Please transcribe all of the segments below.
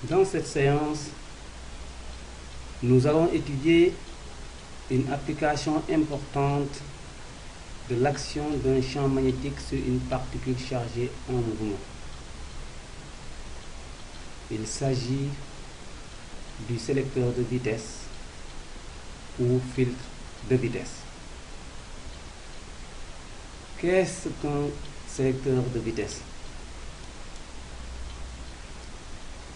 Dans cette séance, nous allons étudier une application importante de l'action d'un champ magnétique sur une particule chargée en mouvement. Il s'agit du sélecteur de vitesse ou filtre de vitesse. Qu'est-ce qu'un sélecteur de vitesse?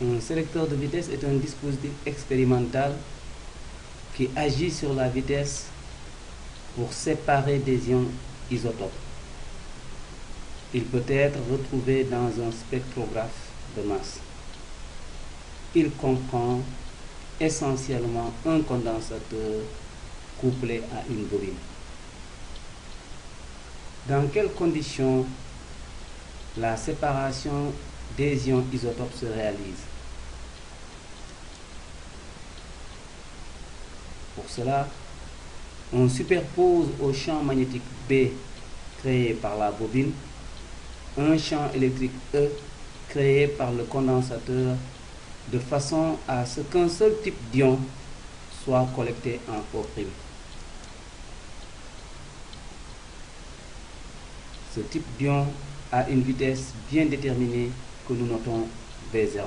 Un sélecteur de vitesse est un dispositif expérimental qui agit sur la vitesse pour séparer des ions isotopes. Il peut être retrouvé dans un spectrographe de masse. Il comprend essentiellement un condensateur couplé à une bobine. Dans quelles conditions la séparation des ions isotopes se réalise? Pour cela, on superpose au champ magnétique B créé par la bobine un champ électrique E créé par le condensateur de façon à ce qu'un seul type d'ion soit collecté en O'. Ce type d'ion a une vitesse bien déterminée que nous notons V0.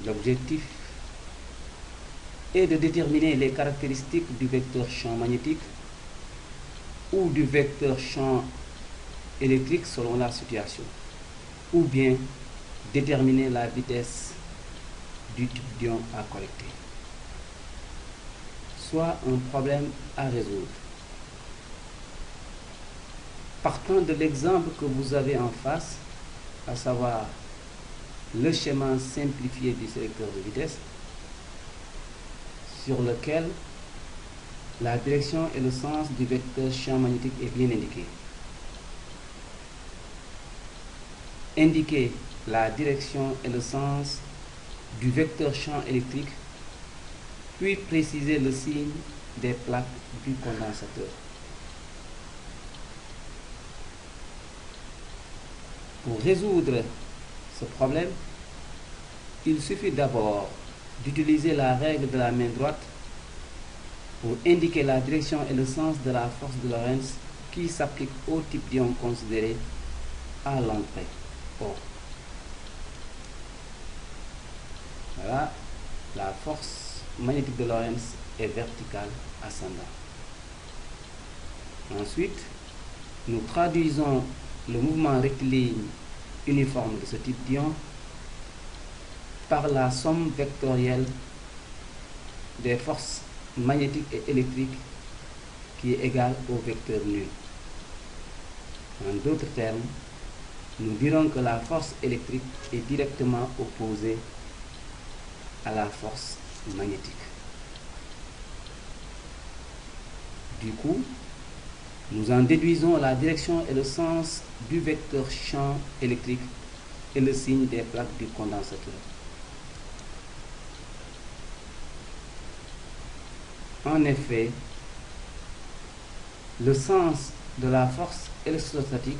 L'objectif est de déterminer les caractéristiques du vecteur champ magnétique ou du vecteur champ électrique selon la situation, ou bien déterminer la vitesse du type d'ion à collecter. Soit un problème à résoudre. Partant de l'exemple que vous avez en face, à savoir le schéma simplifié du sélecteur de vitesse, sur lequel la direction et le sens du vecteur champ magnétique est bien indiqué. Indiquer la direction et le sens du vecteur champ électrique, puis préciser le signe des plaques du condensateur. Pour résoudre ce problème, il suffit d'abord d'utiliser la règle de la main droite pour indiquer la direction et le sens de la force de Lorentz qui s'applique au type d'ion considéré à l'entrée. Voilà, la force magnétique de Lorentz est verticale ascendante. Ensuite, nous traduisons le mouvement rectiligne uniforme de ce type d'ion par la somme vectorielle des forces magnétiques et électriques qui est égale au vecteur nul. En d'autres termes, nous dirons que la force électrique est directement opposée à la force magnétique. Du coup, nous en déduisons la direction et le sens du vecteur champ électrique et le signe des plaques du condensateur. En effet, le sens de la force électrostatique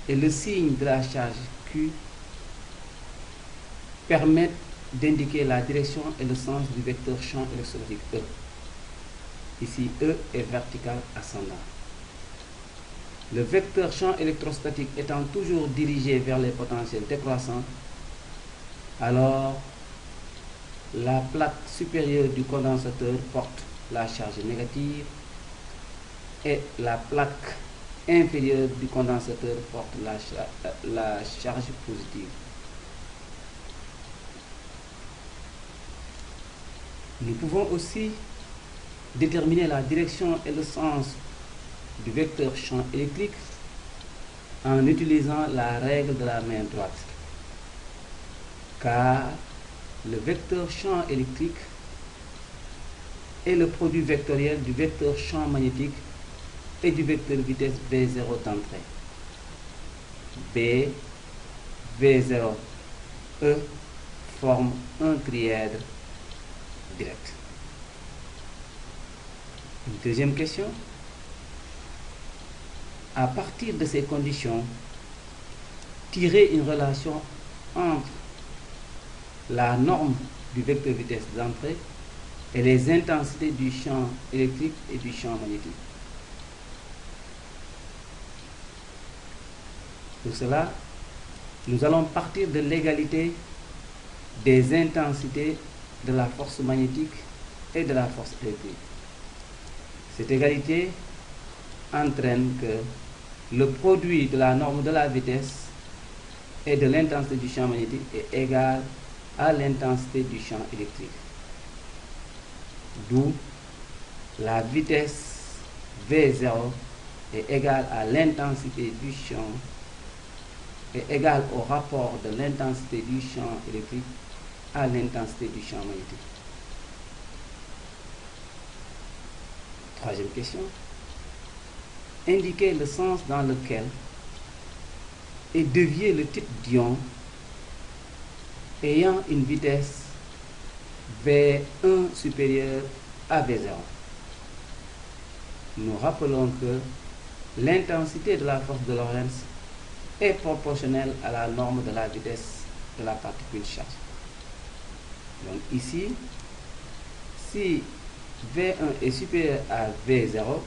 et le signe de la charge Q permettent d'indiquer la direction et le sens du vecteur champ électrostatique E. Ici, E est vertical ascendant. Le vecteur champ électrostatique étant toujours dirigé vers les potentiels décroissants, alors la plaque supérieure du condensateur porte la charge négative et la plaque inférieure du condensateur porte la charge positive. Nous pouvons aussi déterminer la direction et le sens du vecteur champ électrique en utilisant la règle de la main droite, car le vecteur champ électrique est le produit vectoriel du vecteur champ magnétique et du vecteur vitesse V0 d'entrée. B, V0, E forment un trièdre direct. Une deuxième question. À partir de ces conditions, tirer une relation entre la norme du vecteur vitesse d'entrée et les intensités du champ électrique et du champ magnétique. Pour cela, nous allons partir de l'égalité des intensités de la force magnétique et de la force électrique. Cette égalité entraîne que le produit de la norme de la vitesse et de l'intensité du champ magnétique est égal à l'intensité du champ électrique. D'où la vitesse V0 est égale à l'intensité du champ, est égale au rapport de l'intensité du champ électrique à l'intensité du champ magnétique. Troisième question. Indiquez le sens dans lequel est dévié le type d'ion ayant une vitesse V1 supérieure à V0. Nous rappelons que l'intensité de la force de Lorentz est proportionnelle à la norme de la vitesse de la particule chargée. Donc ici, si V1 est supérieur à V0,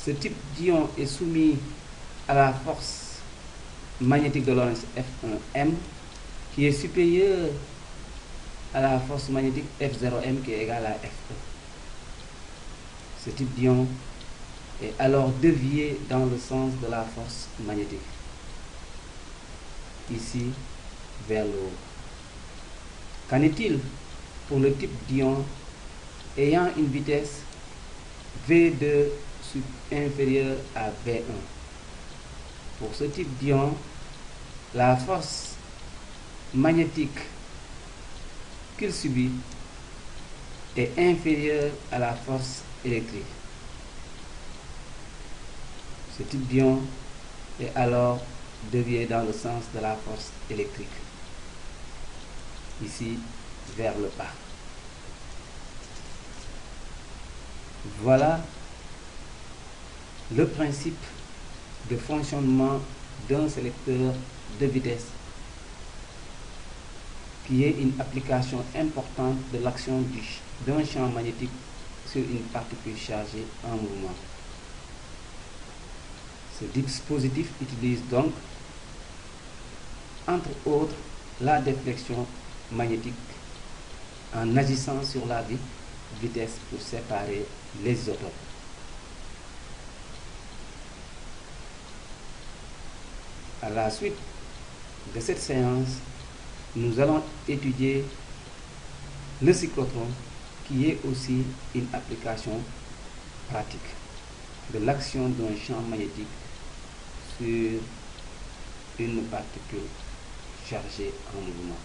ce type d'ion est soumis à la force magnétique de Lorentz F1m qui est supérieure à la force magnétique F0m qui est égale à F1. Ce type d'ion est alors dévié dans le sens de la force magnétique, ici vers le haut. Qu'en est-il pour le type d'ion ayant une vitesse V2 inférieure à V1? Pour ce type d'ion, la force magnétique qu'il subit est inférieure à la force électrique. Ce type d'ion est alors dévié dans le sens de la force électrique, ici vers le bas. Voilà le principe de fonctionnement d'un sélecteur de vitesse qui est une application importante de l'action d'un champ magnétique sur une particule chargée en mouvement. Ce dispositif utilise donc, entre autres, la déflexion magnétique en agissant sur la vitesse pour séparer les isotopes. À la suite de cette séance, nous allons étudier le cyclotron qui est aussi une application pratique de l'action d'un champ magnétique sur une particule chargée en mouvement.